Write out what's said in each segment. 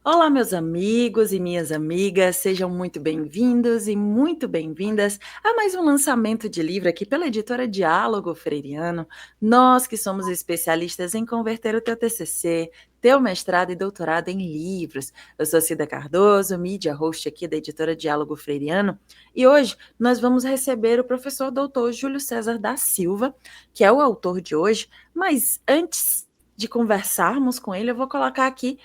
Olá, meus amigos e minhas amigas, sejam muito bem-vindos e muito bem-vindas a mais um lançamento de livro aqui pela editora Diálogo Freiriano. Nós que somos especialistas em converter o teu TCC, teu mestrado e doutorado em livros. Eu sou Cida Cardoso, mídia host aqui da editora Diálogo Freiriano, e hoje nós vamos receber o professor doutor Júlio César da Silva, que é o autor de hoje, mas antes de conversarmos com ele, eu vou colocar aqui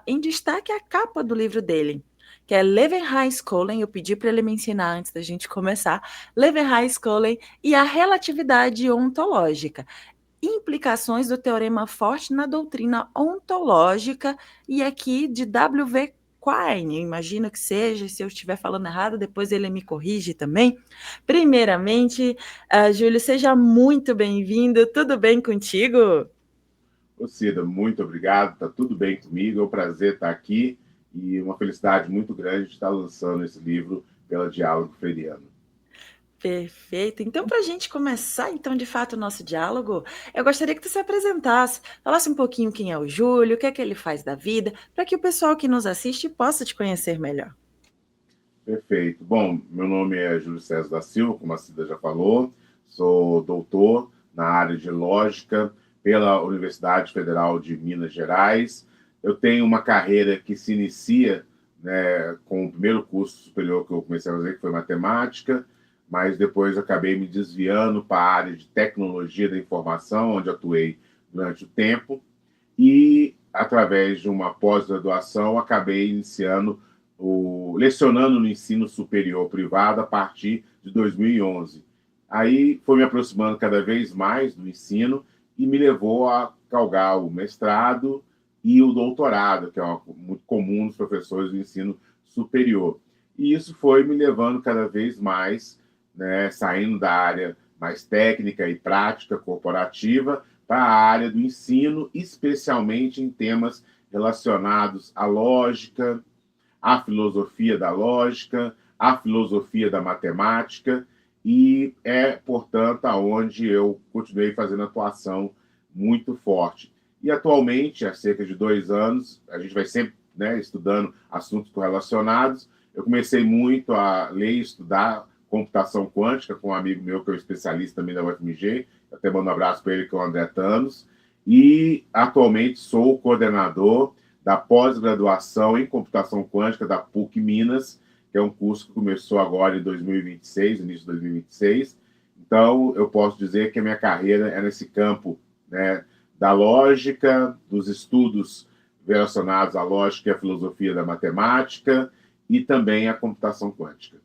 em destaque a capa do livro dele, que é Leeuwenhuis-Cohen. Eu pedi para ele me ensinar antes da gente começar. Leeuwenhuis-Cohen e a relatividade ontológica. Implicações do teorema forte na doutrina ontológica, e aqui de W.V. Quine, imagino que seja. Se eu estiver falando errado, depois ele me corrige também. Primeiramente, Júlio, seja muito bem-vindo, tudo bem contigo? Ô Cida, muito obrigado, está tudo bem comigo, é um prazer estar aqui e uma felicidade muito grande de estar lançando esse livro pela Diálogo Freiriano. Perfeito. Então, para a gente começar, então, de fato, o nosso diálogo, eu gostaria que tu se apresentasse, falasse um pouquinho quem é o Júlio, o que é que ele faz da vida, para que o pessoal que nos assiste possa te conhecer melhor. Perfeito. Bom, meu nome é Júlio César da Silva, como a Cida já falou, sou doutor na área de lógica pela Universidade Federal de Minas Gerais. Eu tenho uma carreira que se inicia, né, com o primeiro curso superior que eu comecei a fazer, que foi matemática, mas depois acabei me desviando para a área de tecnologia da informação, onde atuei durante o tempo, e através de uma pós-graduação acabei iniciando lecionando no ensino superior privado a partir de 2011. Aí foi me aproximando cada vez mais do ensino e me levou a galgar o mestrado e o doutorado, que é muito comum nos professores do ensino superior. E isso foi me levando cada vez mais, né, saindo da área mais técnica e prática corporativa para a área do ensino, especialmente em temas relacionados à lógica, à filosofia da lógica, à filosofia da matemática, e é, portanto, aonde eu continuei fazendo atuação muito forte. E atualmente, há cerca de 2 anos, a gente vai sempre, né, estudando assuntos correlacionados. Eu comecei muito a ler e estudar computação quântica com um amigo meu que é um especialista também da UFMG, até mando um abraço para ele, que é o André Thanos, e atualmente sou coordenador da pós-graduação em computação quântica da PUC Minas, que é um curso que começou agora em 2026, início de 2026. Então, eu posso dizer que a minha carreira é nesse campo, né, da lógica, dos estudos relacionados à lógica e à filosofia da matemática e também à computação quântica.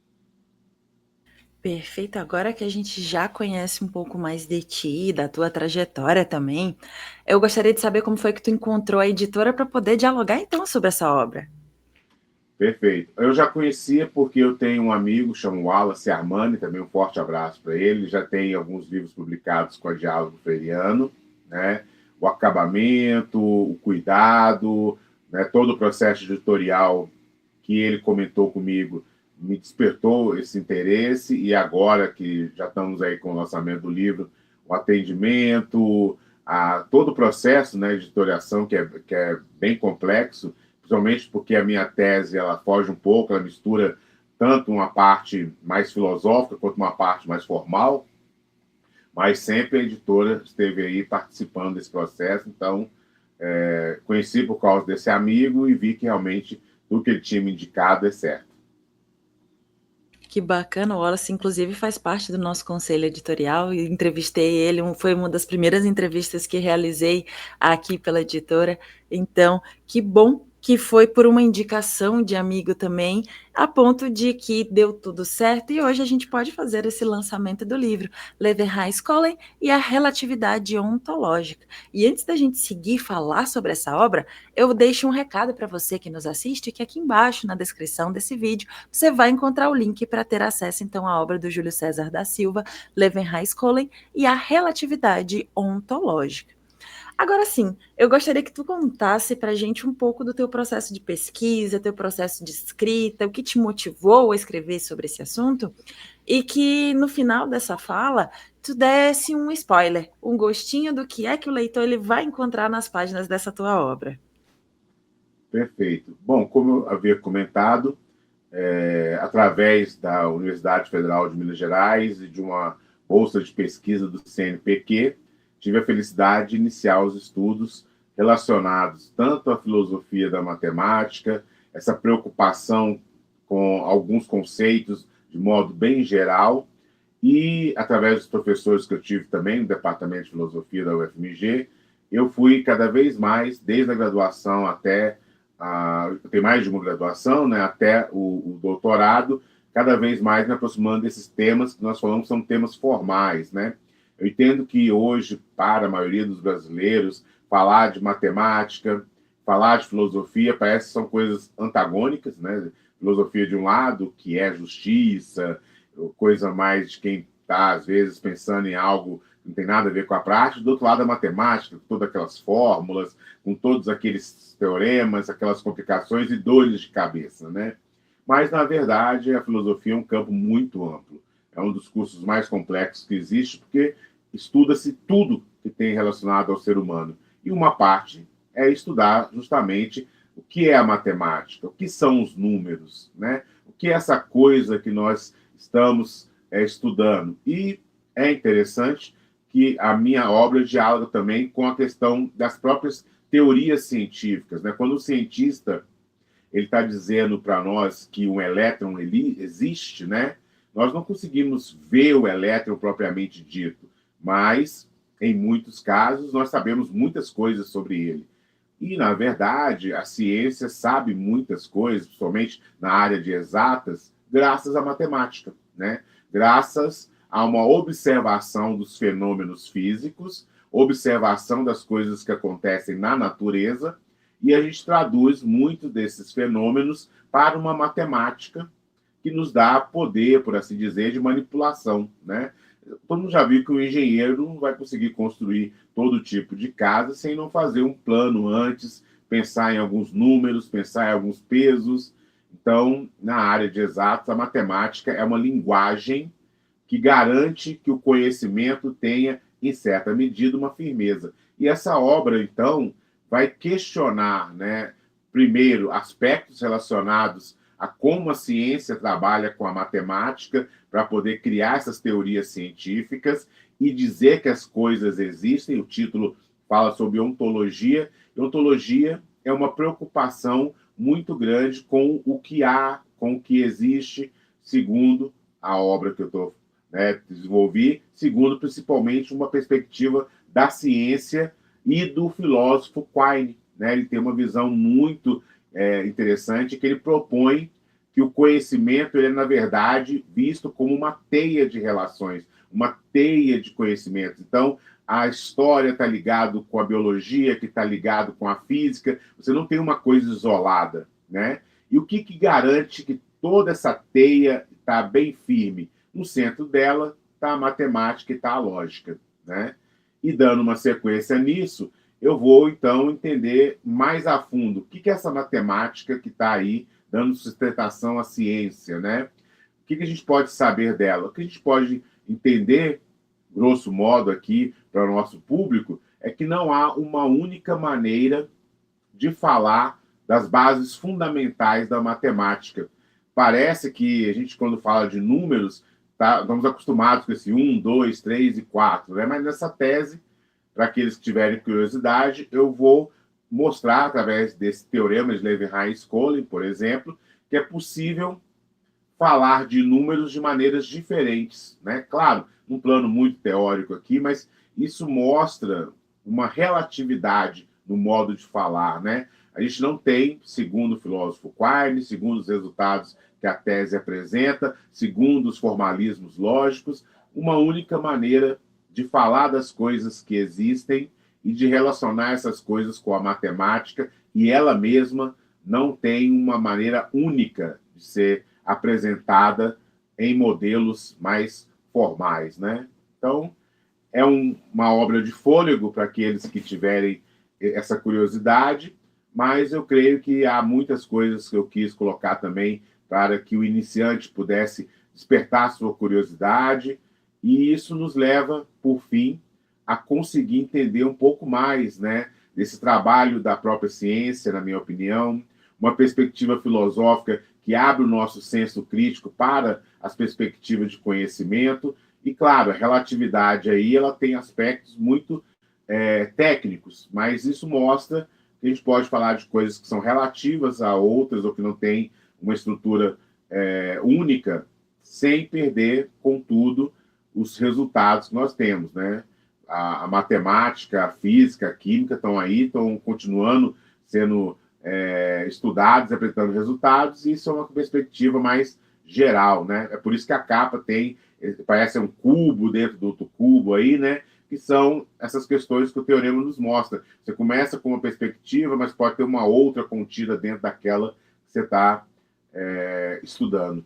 Perfeito. Agora que a gente já conhece um pouco mais de ti, da tua trajetória também, eu gostaria de saber como foi que tu encontrou a editora para poder dialogar então sobre essa obra. Perfeito. Eu já conhecia porque eu tenho um amigo chamado Wallace Armani, também um forte abraço para ele. Já tem alguns livros publicados com a Diálogo Freiriano, né? O acabamento, o cuidado, né? Todo o processo editorial que ele comentou comigo me despertou esse interesse, e agora que já estamos aí com o lançamento do livro, o atendimento, todo o processo, né, de editoriação que é bem complexo, principalmente porque a minha tese ela foge um pouco, ela mistura tanto uma parte mais filosófica quanto uma parte mais formal, mas sempre a editora esteve aí participando desse processo. Então, conheci por causa desse amigo e vi que realmente tudo que ele tinha me indicado é certo. Que bacana, o Wallace inclusive faz parte do nosso conselho editorial e entrevistei ele, foi uma das primeiras entrevistas que realizei aqui pela editora, então que bom que foi por uma indicação de amigo também, a ponto de que deu tudo certo e hoje a gente pode fazer esse lançamento do livro, Leeuwenhuis-Cohen e a relatividade ontológica. E antes da gente seguir falar sobre essa obra, eu deixo um recado para você que nos assiste, que aqui embaixo na descrição desse vídeo você vai encontrar o link para ter acesso então à obra do Júlio César da Silva, Leeuwenhuis-Cohen e a relatividade ontológica. Agora sim, eu gostaria que tu contasse para a gente um pouco do teu processo de pesquisa, teu processo de escrita, o que te motivou a escrever sobre esse assunto, e que no final dessa fala tu desse um spoiler, um gostinho do que é que o leitor ele vai encontrar nas páginas dessa tua obra. Perfeito. Bom, como eu havia comentado, através da Universidade Federal de Minas Gerais e de uma bolsa de pesquisa do CNPq, tive a felicidade de iniciar os estudos relacionados tanto à filosofia da matemática, essa preocupação com alguns conceitos de modo bem geral, e através dos professores que eu tive também no Departamento de Filosofia da UFMG, eu fui cada vez mais, desde a graduação até tem mais de uma graduação, né, até o doutorado, cada vez mais me aproximando desses temas que nós falamos são temas formais, né? Eu entendo que hoje, para a maioria dos brasileiros, falar de matemática, falar de filosofia, parece que são coisas antagônicas, né? Filosofia de um lado, que é justiça, coisa mais de quem está, às vezes, pensando em algo que não tem nada a ver com a prática, do outro lado a matemática, com todas aquelas fórmulas, com todos aqueles teoremas, aquelas complicações e dores de cabeça, né? Mas, na verdade, a filosofia é um campo muito amplo. É um dos cursos mais complexos que existe, porque estuda-se tudo que tem relacionado ao ser humano. E uma parte é estudar justamente o que é a matemática, o que são os números, né? O que é essa coisa que nós estamos estudando. E é interessante que a minha obra dialoga também com a questão das próprias teorias científicas, né? Quando o cientista ele está dizendo para nós que um elétron ele existe, né? Nós não conseguimos ver o elétron propriamente dito, mas em muitos casos nós sabemos muitas coisas sobre ele. E, na verdade, a ciência sabe muitas coisas, principalmente na área de exatas, graças à matemática, né? Graças a uma observação dos fenômenos físicos, observação das coisas que acontecem na natureza, e a gente traduz muito desses fenômenos para uma matemática que nos dá poder, por assim dizer, de manipulação, né? Todo mundo já viu que o engenheiro não vai conseguir construir todo tipo de casa sem não fazer um plano antes, pensar em alguns números, pensar em alguns pesos. Então, na área de exatos, a matemática é uma linguagem que garante que o conhecimento tenha, em certa medida, uma firmeza. E essa obra, então, vai questionar, né, primeiro, aspectos relacionados a como a ciência trabalha com a matemática para poder criar essas teorias científicas e dizer que as coisas existem. O título fala sobre ontologia. E ontologia é uma preocupação muito grande com o que há, com o que existe, segundo a obra que eu estou desenvolvi, segundo principalmente uma perspectiva da ciência e do filósofo Quine, né? Ele tem uma visão muito interessante que ele propõe que o conhecimento ele é, na verdade, visto como uma teia de relações, uma teia de conhecimentos. Então, a história está ligado com a biologia, que está ligado com a física. Você não tem uma coisa isolada, né? E o que garante que toda essa teia está bem firme? No centro dela está a matemática e está a lógica, né? E dando uma sequência nisso, eu vou, então, entender mais a fundo o que é essa matemática que está aí dando sustentação à ciência, né? O que a gente pode saber dela? O que a gente pode entender, grosso modo, aqui para o nosso público, é que não há uma única maneira de falar das bases fundamentais da matemática. Parece que a gente, quando fala de números, estamos acostumados com esse 1, 2, 3 e 4, né? Mas nessa tese, para aqueles que tiverem curiosidade, eu vou mostrar, através desse teorema de Levi-Hines-Collin, por exemplo, que é possível falar de números de maneiras diferentes, né? Claro, num plano muito teórico aqui, mas isso mostra uma relatividade no modo de falar, né? A gente não tem, segundo o filósofo Quine, segundo os resultados que a tese apresenta, segundo os formalismos lógicos, uma única maneira de falar das coisas que existem e de relacionar essas coisas com a matemática, e ela mesma não tem uma maneira única de ser apresentada em modelos mais formais, né? Então, é uma obra de fôlego para aqueles que tiverem essa curiosidade, mas eu creio que há muitas coisas que eu quis colocar também para que o iniciante pudesse despertar sua curiosidade, e isso nos leva, por fim, a conseguir entender um pouco mais, né, desse trabalho da própria ciência, na minha opinião, uma perspectiva filosófica que abre o nosso senso crítico para as perspectivas de conhecimento. E, claro, a relatividade aí ela tem aspectos muito técnicos, mas isso mostra que a gente pode falar de coisas que são relativas a outras ou que não têm uma estrutura única, sem perder, contudo, os resultados que nós temos, né? A matemática, a física, a química estão aí, estão continuando sendo estudados, apresentando resultados, e isso é uma perspectiva mais geral, né? É por isso que a capa tem, parece um cubo dentro do outro cubo aí, né? Que são essas questões que o teorema nos mostra. Você começa com uma perspectiva, mas pode ter uma outra contida dentro daquela que você está estudando.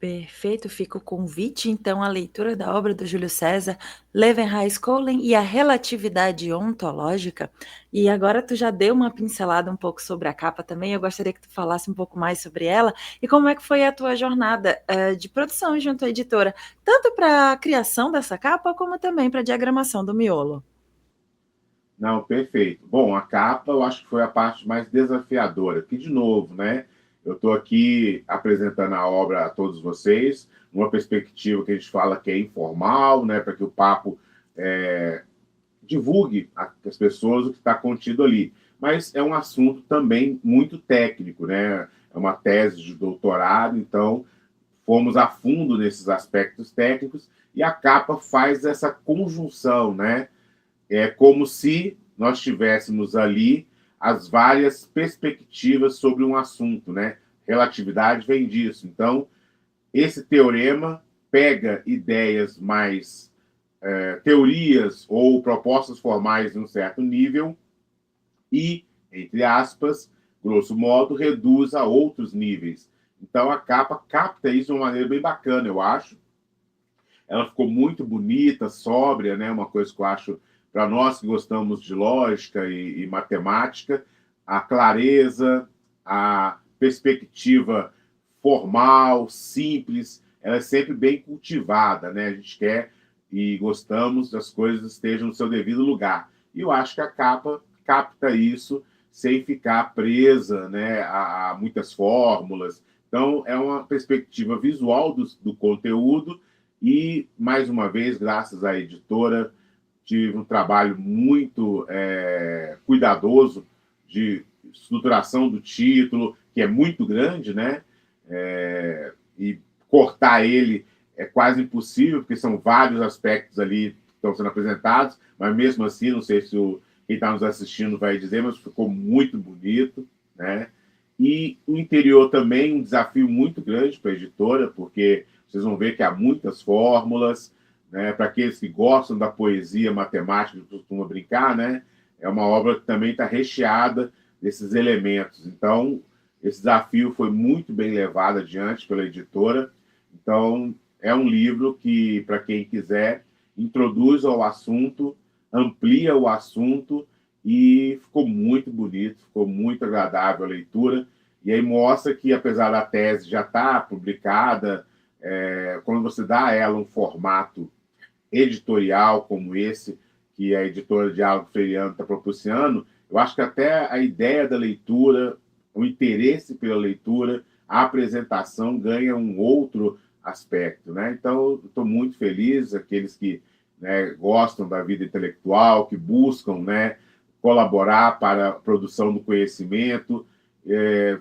Perfeito, fica o convite, então, à leitura da obra do Júlio César, Levi-Strauss e a relatividade ontológica. E agora tu já deu uma pincelada um pouco sobre a capa também, eu gostaria que tu falasse um pouco mais sobre ela e como é que foi a tua jornada de produção junto à editora, tanto para a criação dessa capa, como também para a diagramação do miolo. Não, perfeito. Bom, a capa eu acho que foi a parte mais desafiadora, que, de novo, né? Eu estou aqui apresentando a obra a todos vocês, numa perspectiva que a gente fala que é informal, né? Para que o papo divulgue às pessoas o que está contido ali. Mas é um assunto também muito técnico, né? É uma tese de doutorado, então fomos a fundo nesses aspectos técnicos e a capa faz essa conjunção, né? É como se nós tivéssemos ali as várias perspectivas sobre um assunto, né? Relatividade vem disso. Então, esse teorema pega ideias mais teorias ou propostas formais de um certo nível e, entre aspas, grosso modo, reduz a outros níveis. Então, a capa capta isso de uma maneira bem bacana, eu acho. Ela ficou muito bonita, sóbria, né? Uma coisa que eu acho, para nós que gostamos de lógica e matemática, a clareza, a perspectiva formal, simples, ela é sempre bem cultivada, né? A gente quer e gostamos das coisas estejam no seu devido lugar. E eu acho que a capa capta isso sem ficar presa, né, a muitas fórmulas. Então, é uma perspectiva visual do conteúdo e, mais uma vez, graças à editora, tive um trabalho muito cuidadoso de estruturação do título, que é muito grande, né? E cortar ele é quase impossível, porque são vários aspectos ali que estão sendo apresentados, mas mesmo assim, não sei se quem está nos assistindo vai dizer, mas ficou muito bonito, né? E o interior também, um desafio muito grande para a editora, porque vocês vão ver que há muitas fórmulas, né? Para aqueles que gostam da poesia matemática, que costuma brincar, né? É uma obra que também está recheada desses elementos. Então, esse desafio foi muito bem levado adiante pela editora. Então, é um livro que, para quem quiser, introduz ao assunto, amplia o assunto e ficou muito bonito, ficou muito agradável a leitura. E aí mostra que, apesar da tese já estar publicada, quando você dá a ela um formato editorial como esse, que a editora Diálogo Freiriano está propiciando, eu acho que até a ideia da leitura, o interesse pela leitura, a apresentação ganha um outro aspecto, né? Então, estou muito feliz, aqueles que, né, gostam da vida intelectual, que buscam, né, colaborar para a produção do conhecimento,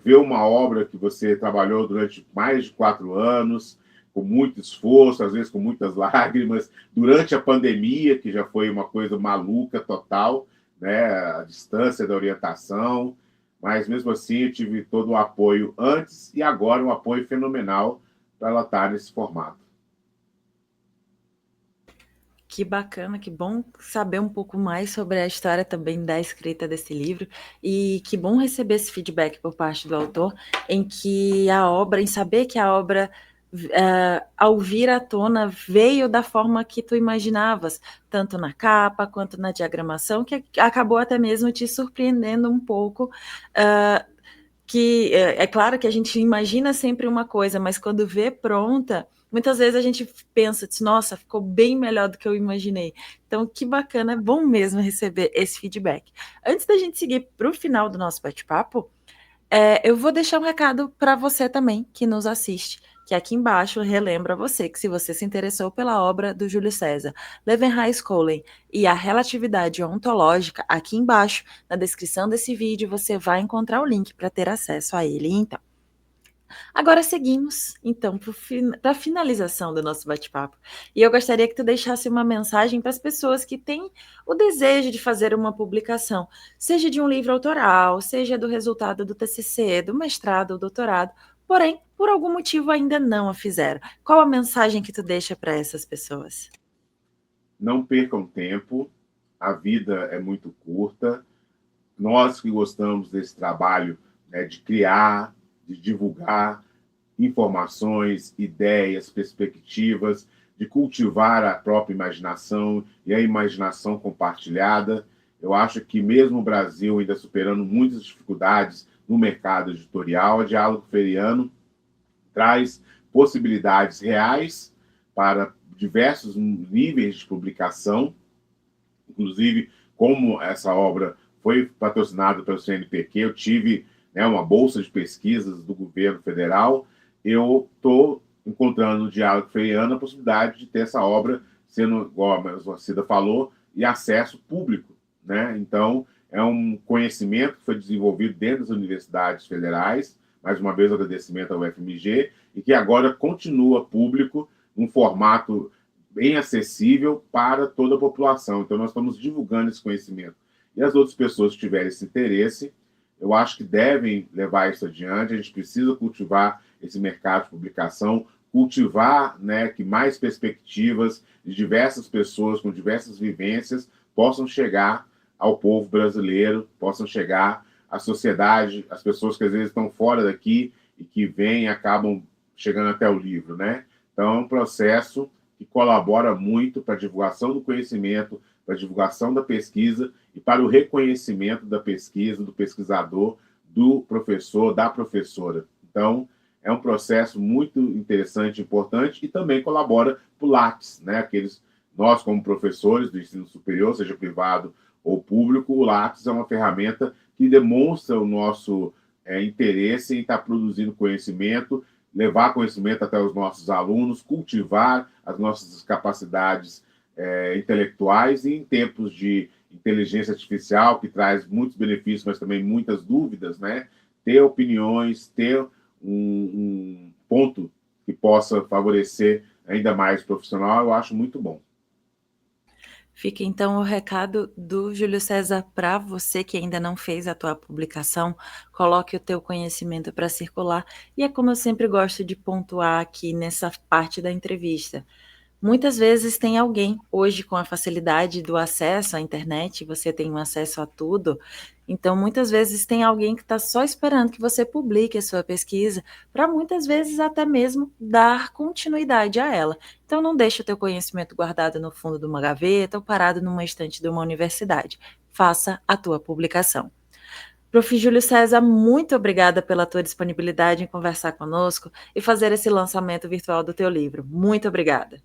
ver uma obra que você trabalhou durante mais de 4 anos, com muito esforço, às vezes com muitas lágrimas, durante a pandemia, que já foi uma coisa maluca total, né, a distância da orientação, mas mesmo assim eu tive todo o apoio antes e agora um apoio fenomenal para ela estar nesse formato. Que bacana, que bom saber um pouco mais sobre a história também da escrita desse livro e que bom receber esse feedback por parte do autor em que a obra, em saber que a obra ao vir à tona veio da forma que tu imaginavas, tanto na capa quanto na diagramação, que acabou até mesmo te surpreendendo um pouco, que é claro que a gente imagina sempre uma coisa, mas quando vê pronta, muitas vezes a gente pensa, diz, nossa, ficou bem melhor do que eu imaginei. Então, que bacana, é bom mesmo receber esse feedback. Antes da gente seguir para o final do nosso bate-papo, eu vou deixar um recado para você também, que nos assiste, que aqui embaixo relembra você que se você se interessou pela obra do Júlio César, Levenhais-Cohen e a relatividade ontológica, aqui embaixo, na descrição desse vídeo, você vai encontrar o link para ter acesso a ele. Então, agora seguimos, então, para a finalização do nosso bate-papo. E eu gostaria que tu deixasse uma mensagem para as pessoas que têm o desejo de fazer uma publicação, seja de um livro autoral, seja do resultado do TCC, do mestrado ou doutorado, porém, por algum motivo ainda não a fizeram. Qual a mensagem que tu deixa para essas pessoas? Não percam tempo, a vida é muito curta. Nós que gostamos desse trabalho, né, de criar, de divulgar informações, ideias, perspectivas, de cultivar a própria imaginação e a imaginação compartilhada. Eu acho que mesmo o Brasil ainda superando muitas dificuldades no mercado editorial, a Diálogo Feriano traz possibilidades reais para diversos níveis de publicação, inclusive como essa obra foi patrocinada pelo CNPq, eu tive, né, uma bolsa de pesquisas do governo federal, eu estou encontrando no Diálogo Feriano a possibilidade de ter essa obra sendo, igual a Cida falou, e acesso público, né? Então, é um conhecimento que foi desenvolvido dentro das universidades federais, mais uma vez agradecimento ao UFMG, e que agora continua público, num formato bem acessível para toda a população. Então, nós estamos divulgando esse conhecimento. E as outras pessoas que tiverem esse interesse, eu acho que devem levar isso adiante. A gente precisa cultivar esse mercado de publicação, cultivar, né, que mais perspectivas de diversas pessoas com diversas vivências possam chegar ao povo brasileiro, possam chegar à sociedade, as pessoas que às vezes estão fora daqui e que vêm e acabam chegando até o livro, né? Então, é um processo que colabora muito para a divulgação do conhecimento, para a divulgação da pesquisa e para o reconhecimento da pesquisa, do pesquisador, do professor, da professora. Então, é um processo muito interessante, importante e também colabora para o Lattes, né? Nós, como professores do ensino superior, seja privado ou público, o Lattes é uma ferramenta que demonstra o nosso interesse em estar produzindo conhecimento, levar conhecimento até os nossos alunos, cultivar as nossas capacidades intelectuais e em tempos de inteligência artificial, que traz muitos benefícios, mas também muitas dúvidas, né? Ter opiniões, ter um ponto que possa favorecer ainda mais o profissional, eu acho muito bom. Fica então o recado do Júlio César para você que ainda não fez a tua publicação, coloque o teu conhecimento para circular, e é como eu sempre gosto de pontuar aqui nessa parte da entrevista. Muitas vezes tem alguém, hoje com a facilidade do acesso à internet, você tem um acesso a tudo, então muitas vezes tem alguém que está só esperando que você publique a sua pesquisa, para muitas vezes até mesmo dar continuidade a ela. Então não deixe o teu conhecimento guardado no fundo de uma gaveta ou parado numa estante de uma universidade. Faça a tua publicação. Prof. Júlio César, muito obrigada pela tua disponibilidade em conversar conosco e fazer esse lançamento virtual do teu livro. Muito obrigada.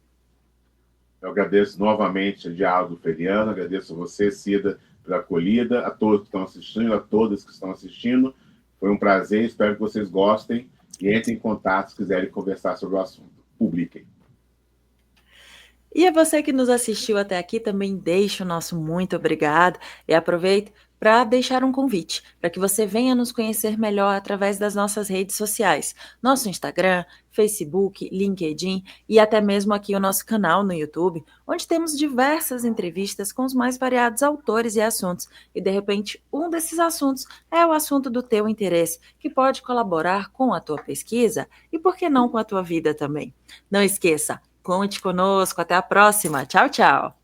Eu agradeço novamente a Diálogo Feriano, agradeço a você, Cida, pela acolhida, a todos que estão assistindo, a todas que estão assistindo. Foi um prazer, espero que vocês gostem e entrem em contato se quiserem conversar sobre o assunto. Publiquem. E a você que nos assistiu até aqui, também deixe o nosso muito obrigado e aproveito para deixar um convite para que você venha nos conhecer melhor através das nossas redes sociais, nosso Instagram, Facebook, LinkedIn e até mesmo aqui o nosso canal no YouTube, onde temos diversas entrevistas com os mais variados autores e assuntos. E de repente, um desses assuntos é o assunto do teu interesse, que pode colaborar com a tua pesquisa e, por que não, com a tua vida também. Não esqueça, conte conosco. Até a próxima. Tchau, tchau.